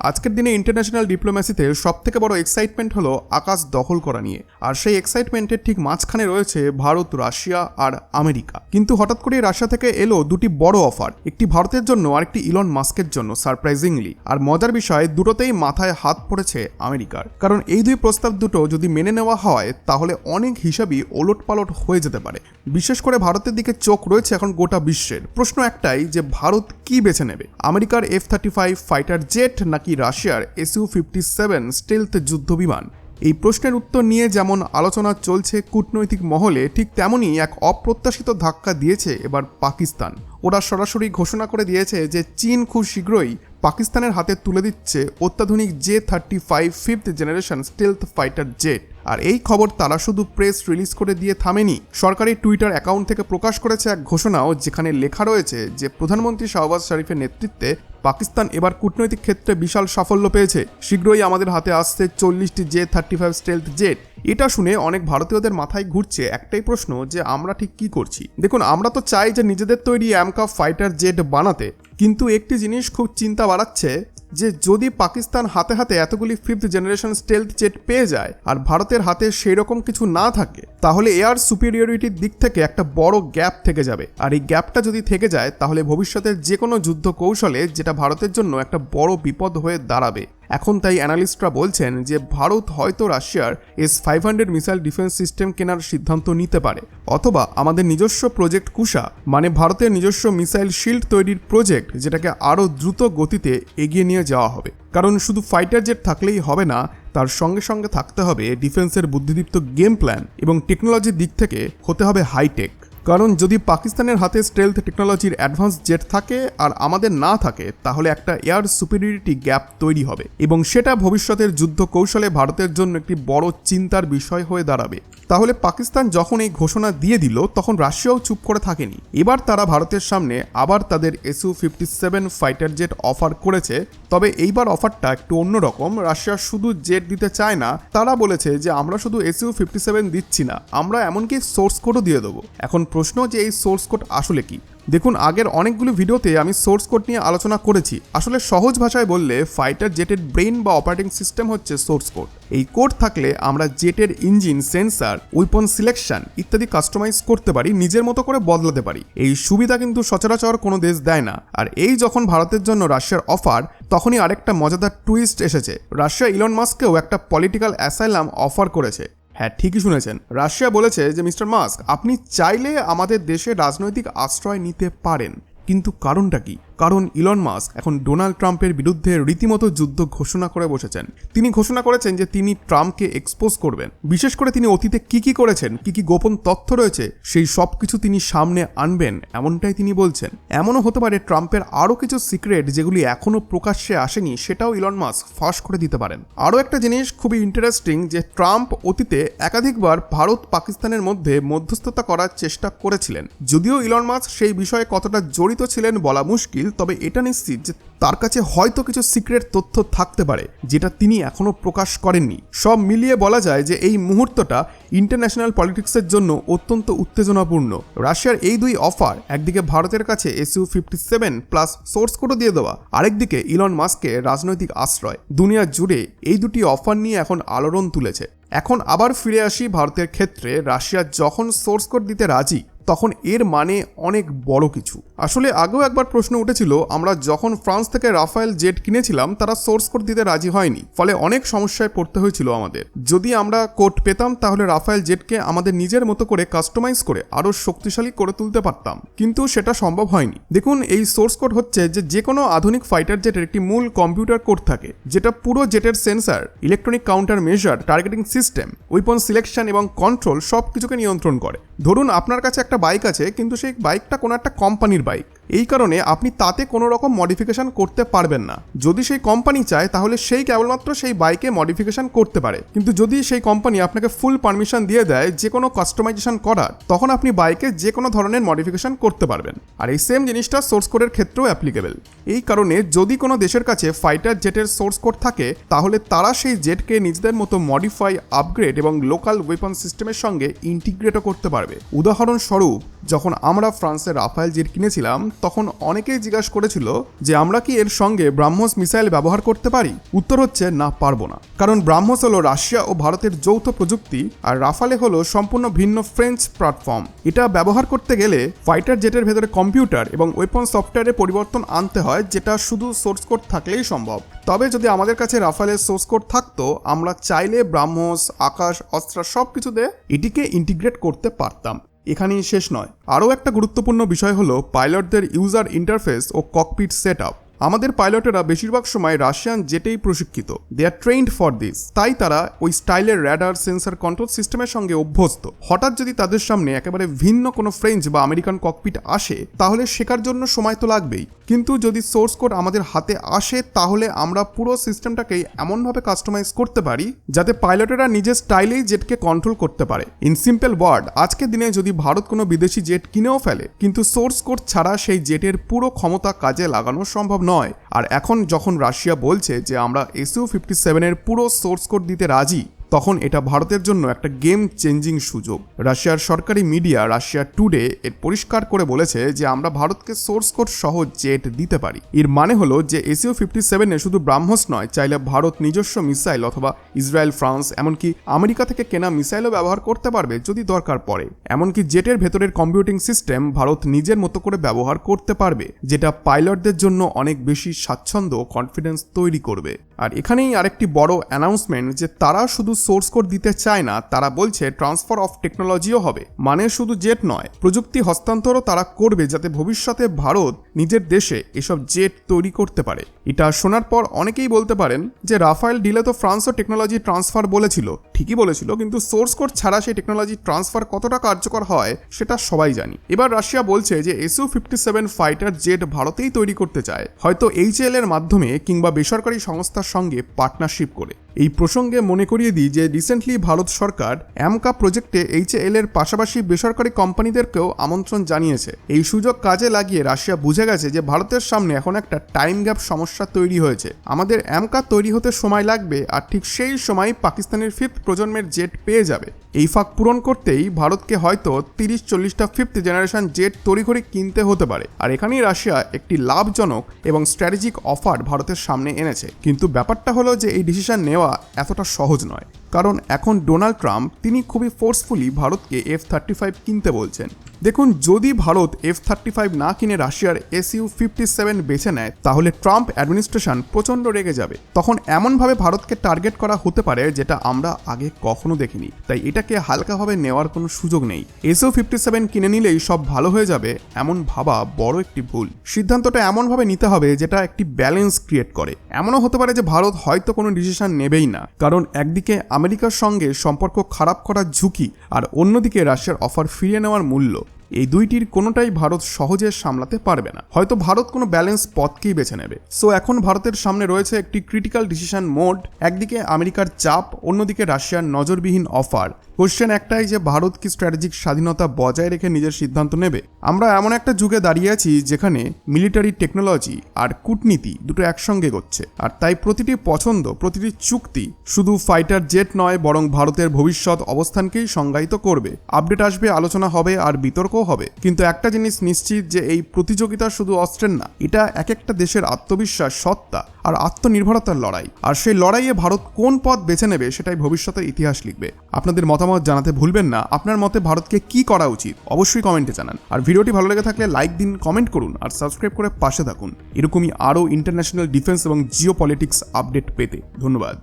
আজকের দিনে ইন্টারন্যাশনাল ডিপ্লোম্যাসিতে সবথেকে বড় এক্সাইটমেন্ট হলো আকাশ দখল করা নিয়ে। আর সেই এক্সাইটমেন্টের ঠিক মাঝখানে রয়েছে ভারত, রাশিয়া আর আমেরিকা। কিন্তু হঠাৎ করে রাশিয়া থেকে এলো দুটি বড় অফার, একটি ভারতের জন্য আর একটি ইলন মাস্কের জন্য, সারপ্রাইজিংলি। আর মজার বিষয়, দুটোতেই মাথায় হাত পড়েছে আমেরিকার। কারণ এই দুই প্রস্তাব দুটো যদি মেনে নেওয়া হয় তাহলে অনেক হিসাবই ওলটপালট হয়ে যেতে পারে। বিশেষ করে ভারতের দিকে চোখ রয়েছে এখন গোটা বিশ্বের। প্রশ্ন একটাই যে ভারত কি বেছে নেবে, আমেরিকার F-35 ফাইটার জেট নাকি রাশিয়ার Su-57 স্টেলথ যুদ্ধ বিমান? এই প্রশ্নের উত্তর নিয়ে যেমন আলোচনা চলছে কূটনৈতিক মহলে, ঠিক তেমনই এক অপ্রত্যাশিত ধাক্কা দিয়েছে এবার পাকিস্তান। ওরা সরাসরি ঘোষণা করে দিয়েছে যে চীন খুব শীঘ্রই পাকিস্তানের হাতে তুলে দিচ্ছে অত্যাধুনিক J-35 5th generation stealth fighter jet. আর এই খবর তারা শুধু প্রেস রিলিজ করে দিয়ে থামেনি, সরকারি টুইটার অ্যাকাউন্ট থেকে প্রকাশ করেছে এক ঘোষণাও, যেখানে লেখা রয়েছে যে প্রধানমন্ত্রী শাহবাজ শরীফের নেতৃত্বে পাকিস্তান এবার কূটনৈতিক ক্ষেত্রে বিশাল সাফল্য পেয়েছে। শীঘ্রই আমাদের হাতে আসছে 40টি J-35 স্টেলথ জেট। এটা শুনে অনেক ভারতীয়দের মাথায় ঘুরছে একটাই প্রশ্ন, যে আমরা ঠিক কি করছি? দেখুন, আমরা তো চাই যে নিজেদের তৈরি AMCA ফাইটার জেট বানাতে, কিন্তু একটি জিনিস খুব চিন্তা বাড়াচ্ছে যে যদি পাকিস্তান হাতে হাতে এতগুলি 5th জেনারেশন স্টেলথ জেট পেয়ে যায় আর ভারতের হাতে সেই রকম কিছু না থাকে, তাহলে এয়ার সুপিরিয়রিটির দিক থেকে একটা বড় গ্যাপ থেকে যাবে। আর এই গ্যাপটা যদি থেকে যায় তাহলে ভবিষ্যতের যে কোনো যুদ্ধ কৌশলে যেটা ভারতের জন্য একটা বড় বিপদ হয়ে দাঁড়াবে। এখন তাই অ্যানালিস্টরা বলছেন যে ভারত হয়তো রাশিয়ার S-500 মিসাইল ডিফেন্স সিস্টেম কেনার সিদ্ধান্ত নিতে পারে, অথবা আমাদের নিজস্ব প্রজেক্ট কুশা, মানে ভারতের নিজস্ব মিসাইল শিল্ড তৈরির প্রজেক্ট, যেটাকে আরও দ্রুত গতিতে এগিয়ে নিয়ে যাওয়া হবে। কারণ শুধু ফাইটার জেট থাকলেই হবে না, তার সঙ্গে সঙ্গে থাকতে হবে ডিফেন্সের বুদ্ধিদীপ্ত গেম প্ল্যান এবং টেকনোলজির দিক থেকে হতে হবে হাইটেক। কারণ যদি পাকিস্তানের হাতে স্টেলথ টেকনোলজির অ্যাডভান্স জেট থাকে আর আমাদের না থাকে, তাহলে একটা এয়ার সুপিরিয়রিটি গ্যাপ তৈরি হবে এবং সেটা ভবিষ্যতের যুদ্ধ কৌশলে ভারতের জন্য একটি বড় চিন্তার বিষয় হয়ে দাঁড়াবে। তাহলে পাকিস্তান যখন এই ঘোষণা দিয়ে দিল তখন রাশিয়াও চুপ করে থাকেনি। এবার তারা ভারতের সামনে আবার তাদের Su-57 ফাইটার জেট অফার করেছে, তবে এইবার অফারটা একটু অন্যরকম। রাশিয়া শুধু জেট দিতে চায় না, তারা বলেছে যে আমরা শুধু Su-57 দিচ্ছি না, আমরা এমনকি সোর্স কোডও দিয়ে দেবো। এখন প্রশ্ন যে এই সোর্স কোড আসলে কি? দেখুন, আগের অনেকগুলো ভিডিওতে আমি সোর্স কোড নিয়ে আলোচনা করেছি। আসলে সহজ ভাষায় বললে ফাইটার জেটের ব্রেন বা অপারেটিং সিস্টেম হচ্ছে সোর্স কোড। এই কোড থাকলে আমরা জেটের ইঞ্জিন, সেন্সার, উইপন সিলেকশন ইত্যাদি কাস্টমাইজ করতে পারি, নিজের মতো করে বদলাতে পারি। এই সুবিধা কিন্তু সচরাচর কোনো দেশ দেয় না। আর এই যখন ভারতের জন্য রাশিয়ার অফার, তখনই আরেকটা মজাদার টুইস্ট এসেছে। রাশিয়া ইলন মাস্ককেও একটা পলিটিক্যাল অ্যাসাইলাম অফার করেছে। হ্যাঁ, ঠিকই শুনেছেন, রাশিয়া বলেছে যে মিস্টার মাস্ক, আপনি চাইলে আমাদের দেশে রাজনৈতিক আশ্রয় নিতে পারেন। কিন্তু কারণটা কি? কারণ ইলন মাস্ক এখন ডোনাল্ড ট্রাম্পের বিরুদ্ধে রীতিমতো যুদ্ধ ঘোষণা করে বসেছেন। তিনি ঘোষণা করেছেন যে তিনি ট্রাম্পকে এক্সপোজ করবেন। বিশেষ করে তিনি অতীতে কি করেছেন, কি গোপন তথ্য রয়েছে, সেই সব কিছু তিনি সামনে আনবেন, এমনটাই তিনি বলছেন। এমনও হতে পারে ট্রাম্পের আরও কিছু সিক্রেট যেগুলি এখনও প্রকাশ্যে আসেনি, সেটাও ইলন মাস্ক ফাঁস করে দিতে পারেন। আরও একটা জিনিস খুবই ইন্টারেস্টিং, যে ট্রাম্প অতীতে একাধিকবার ভারত পাকিস্তানের মধ্যে মধ্যস্থতা করার চেষ্টা করেছিলেন। যদিও ইলন মাস্ক সেই বিষয়ে কতটা জড়িত ছিলেন বলা মুশকিল, তবে এটা নিশ্চিত যে তার কাছে হয়তো কিছু সিক্রেট তথ্য থাকতে পারে যেটা তিনি এখনো প্রকাশ করেননি। সব মিলিয়ে বলা যায় যে এই মুহূর্তটা ইন্টারন্যাশনাল পলিটিক্সের জন্য অত্যন্ত উত্তেজনাপূর্ণ। রাশিয়ার এই দুই অফার, একদিকে ভারতের কাছে Su-57 প্লাস সোর্স কোডও দিয়ে দেওয়া, আরেকদিকে ইলন মাস্ককে রাজনৈতিক আশ্রয়, দুনিয়া জুড়ে এই দুটি অফার নিয়ে এখন আলোড়ন তুলেছে। এখন আবার ফিরে আসি ভারতের ক্ষেত্রে। রাশিয়া যখন সোর্স কোড দিতে রাজি, তখন এর মানে অনেক বড় কিছু। আসলে আগেও একবার প্রশ্ন উঠেছিল, আমরা যখন ফ্রান্স থেকে রাফায়েল জেট কিনেছিলাম তারা সোর্স কোড দিতে রাজি হয়নি, ফলে অনেক সমস্যায় পড়তে হয়েছিল আমাদের। যদি আমরা কোড পেতাম তাহলে রাফায়েল জেটকে আমাদের নিজের মতো করে কাস্টমাইজ করে আরও শক্তিশালী করে তুলতে পারতাম, কিন্তু সেটা সম্ভব হয়নি। দেখুন, এই সোর্স কোড হচ্ছে যে কোনো আধুনিক ফাইটার জেটের একটি মূল কম্পিউটার কোড থাকে, যেটা পুরো জেটের sensor, electronic countermeasure, targeting system, weapon selection এবং কন্ট্রোল সব কিছুকে নিয়ন্ত্রণ করে। ধরুন আপনার কাছে একটা বাইক আছে, কিন্তু সেই বাইকটা কোনো একটা কোম্পানির বাইক। এই কারণে আপনি তাতে কোনো রকম মডিফিকেশন করতে পারবেন না। যদি সেই কোম্পানি চায় তাহলে সেই কেবলমাত্র সেই বাইকে মডিফিকেশন করতে পারে, কিন্তু যদি সেই কোম্পানি আপনাকে ফুল পারমিশন দিয়ে দেয় যে কোনো কাস্টমাইজেশন করার, তখন আপনি বাইকে যে কোনো ধরনের মডিফিকেশন করতে পারবেন। আর এই সেম জিনিসটা সোর্স কোডের ক্ষেত্রেও অ্যাপ্লিকেবল। এই কারণে যদি কোনো দেশের কাছে ফাইটার জেটের সোর্স কোড থাকে, তাহলে তারা সেই জেটকে নিজেদের মতো মডিফাই, আপগ্রেড এবং লোকাল ওয়েপন সিস্টেমের সঙ্গে ইন্টিগ্রেটও করতে পারবে। উদাহরণস্বরূপ, যখন আমরা ফ্রান্সের রাফায়েল জেট কিনেছিলাম তখন অনেকেই জিজ্ঞাসা করেছিল যে আমরা কি এর সঙ্গে ব্রাহ্মস মিসাইল ব্যবহার করতে পারি। উত্তর হচ্ছে না, পারবো না। কারণ ব্রাহ্মস হলো রাশিয়া ও ভারতের যৌথ প্রযুক্তি, আর রাফালে হলো সম্পূর্ণ ভিন্ন ফ্রেঞ্চ প্ল্যাটফর্ম। এটা ব্যবহার করতে গেলে ফাইটার জেটের ভেতরে কম্পিউটার এবং ওয়েপন সফটওয়্যারে পরিবর্তন আনতে হয়, যেটা শুধু সোর্স কোড থাকলেই সম্ভব। তবে যদি আমাদের কাছে রাফালের সোর্স কোড থাকতো, আমরা চাইলে ব্রাহ্মস, আকাশ, অস্ত্র সবকিছুতে এটিকে ইন্টিগ্রেট করতে পারতাম। এখানেই শেষ নয়, আরও একটা গুরুত্বপূর্ণ বিষয় হলো পাইলটদের ইউজার ইন্টারফেস ও ককপিট সেট আপ। আমাদের পাইলটেরা বেশিরভাগ সময় রাশিয়ান জেটেই প্রশিক্ষিত, দে আর ট্রেন্ড ফর দিস। তাই তারা ওই স্টাইলের র্যাডার, সেন্সর, কন্ট্রোল সিস্টেমের সঙ্গে অভ্যস্ত। হঠাৎ যদি তাদের সামনে একেবারে ভিন্ন কোনো ফ্রেঞ্চ বা আমেরিকান ককপিট আসে, তাহলে শেখার জন্য সময় তো লাগবেই। কিন্তু যদি সোর্স কোড আমাদের হাতে আসে, তাহলে আমরা পুরো সিস্টেমটাকেই এমনভাবে কাস্টমাইজ করতে পারি যাতে পাইলটেরা নিজের স্টাইলেই জেটকে কন্ট্রোল করতে পারে। ইন সিম্পল ওয়ার্ড, আজকের দিনে যদি ভারত কোনো বিদেশি জেট কিনেও ফেলে, কিন্তু সোর্স কোড ছাড়া সেই জেটের পুরো ক্ষমতা কাজে লাগানো সম্ভব নয়। আর এখন যখন রাশিয়া বলছে যে আমরা Su-57 এর পুরো সোর্স কোড দিতে রাজি, তখন এটা ভারতের জন্য একটা গেম চেঞ্জিং সুযোগ। রাশিয়ার সরকারি মিডিয়া রাশিয়া টুডে এর পরিষ্কার করে বলেছে যে আমরা ভারতকে সোর্স কোড সহ জেট দিতে পারি। এর মানে হলো যে Su-57 এ শুধু ব্রাহ্মস নয়, চাইলে ভারত নিজস্ব মিসাইল অথবা ইসরায়েল, ফ্রান্স, এমনকি আমেরিকা থেকে কেনা মিসাইলও ব্যবহার করতে পারবে যদি দরকার পড়ে। এমনকি জেটের ভেতরের কম্পিউটিং সিস্টেম ভারত নিজের মতো করে ব্যবহার করতে পারবে, যেটা পাইলটদের জন্য অনেক বেশি স্বাচ্ছন্দ্য ও কনফিডেন্স তৈরি করবে। আর এখানেই আরেকটি বড় অ্যানাউন্সমেন্ট যে তারা শুধু সোর্স কোড দিতে চায় না, তারা বলছে ট্রান্সফার অফ টেকনোলজিও হবে। মানে শুধু জেট নয়, প্রযুক্তি হস্তান্তরও তারা করবে, যাতে ভবিষ্যতে ভারত নিজের দেশে এসব জেট তৈরি করতে পারে। এটা শোনার পর অনেকেই বলতে পারেন যে রাফায়েল ডিলে তো ফ্রান্সও টেকনোলজি ট্রান্সফার বলেছিল। ঠিকই বলেছিল, কিন্তু সোর্স কোড ছাড়া সেই টেকনোলজি ট্রান্সফার কতটা কার্যকর হয় সেটা সবাই জানি। এবার রাশিয়া বলছে যে Su-57 ফাইটার জেট ভারতেই তৈরি করতে চায়, হয়তো HAL এর মাধ্যমে কিংবা বেসরকারি সংস্থার সঙ্গে পার্টনারশিপ করে। এই প্রসঙ্গে মনে করিয়ে দিই যে রিসেন্টলি ভারত সরকার অ্যামকা প্রজেক্টে HAL এর পাশাপাশি বেসরকারি কোম্পানিদেরকেও আমন্ত্রণ জানিয়েছে। এই সুযোগ কাজে লাগিয়ে রাশিয়া বুঝে গেছে যে ভারতের সামনে এখন একটা টাইম গ্যাপ সমস্যা তৈরি হয়েছে। আমাদের অ্যামকা তৈরি হতে সময় লাগবে, আর ঠিক সেই সময় পাকিস্তানের 5th প্রজন্মের জেট পেয়ে যাবে। এই ফাঁক পূরণ করতেই ভারতকে হয়তো 30-40টা 5th জেনারেশন জেট তড়িঘড়ি কিনতে হতে পারে। আর এখানেই রাশিয়া একটি লাভজনক এবং স্ট্র্যাটেজিক অফার ভারতের সামনে এনেছে। কিন্তু ব্যাপারটা হলো যে এই ডিসিশন নেওয়া এতটা সহজ নয়, কারণ এখন ডোনাল্ড ট্রাম্প তিনি খুবই ফোর্সফুলি ভারতকে F-35 কিনতে বলছেন। দেখুন, যদি ভারত F-35 না কিনে রাশিয়ার Su-57 বেছে নেয়, তাহলে ট্রাম্প অ্যাডমিনিস্ট্রেশন প্রচণ্ড রেগে যাবে। তখন এমনভাবে ভারতকে টার্গেট করা হতে পারে যেটা আমরা আগে কখনো দেখিনি। তাই এটাকে হালকাভাবে নেওয়ার কোনো সুযোগ নেই। Su-57 কিনে নিলেই সব ভালো হয়ে যাবে, এমন ভাবা বড় একটি ভুল। সিদ্ধান্তটা এমনভাবে নিতে হবে যেটা একটি ব্যালেন্স ক্রিয়েট করে। এমনও হতে পারে যে ভারত হয়তো কোনো ডিসিশন নেবেই না, কারণ একদিকে আমেরিকার সঙ্গে সম্পর্ক খারাপ করার ঝুঁকি, আর অন্যদিকে রাশিয়ার অফার ফিরিয়ে নেওয়ার মূল্য। এই দুইটির কোনোটাই ভারত সহজে সামলাতে পারবে না। হয়তো ভারত কোনো ব্যালেন্স পথকেই বেছে নেবে। সো এখন ভারতের সামনে রয়েছে একটি ক্রিটিক্যাল ডিসিশন মোড। একদিকে আমেরিকার চাপ, অন্যদিকে রাশিয়ার নজরবিহীন অফার। কোশ্চেন একটাই যে ভারত কি স্ট্র্যাটেজিক স্বাধীনতা বজায় রেখে নিজের সিদ্ধান্ত নেবে? আমরা এমন একটা যুগে দাঁড়িয়ে আছি যেখানে মিলিটারি টেকনোলজি আর কূটনীতি দুটো একসঙ্গে এগোচ্ছে। আর তাই প্রতিটি পছন্দ, প্রতিটি চুক্তি শুধু ফাইটার জেট নয়, বরং ভারতের ভবিষ্যৎ অবস্থানকেই সংজ্ঞায়িত করবে। আপডেট আসবে, আলোচনা হবে, আর বিতর্ক হবে। কিন্তু একটা জিনিস নিশ্চিত যে এই প্রতিযোগিতা শুধু অস্ত্রের না, এটা এক একটা দেশের আত্মবিশ্বাস, সত্তা আর আত্মনির্ভরতার লড়াই। আর সেই লড়াইয়ে ভারত কোন পথ বেছে নেবে সেটাই ভবিষ্যতের ইতিহাস লিখবে। আপনাদের মতামত জানাতে ভুলবেন না। আপনার মতে ভারতকে কি করা উচিত অবশ্যই কমেন্টে জানান। আর ভিডিওটি ভালো লেগে থাকলে লাইক দিন, কমেন্ট করুন আর সাবস্ক্রাইব করে পাশে থাকুন এরকমই আরও ইন্টারন্যাশনাল ডিফেন্স এবং জিও পলিটিক্স আপডেট পেতে। ধন্যবাদ।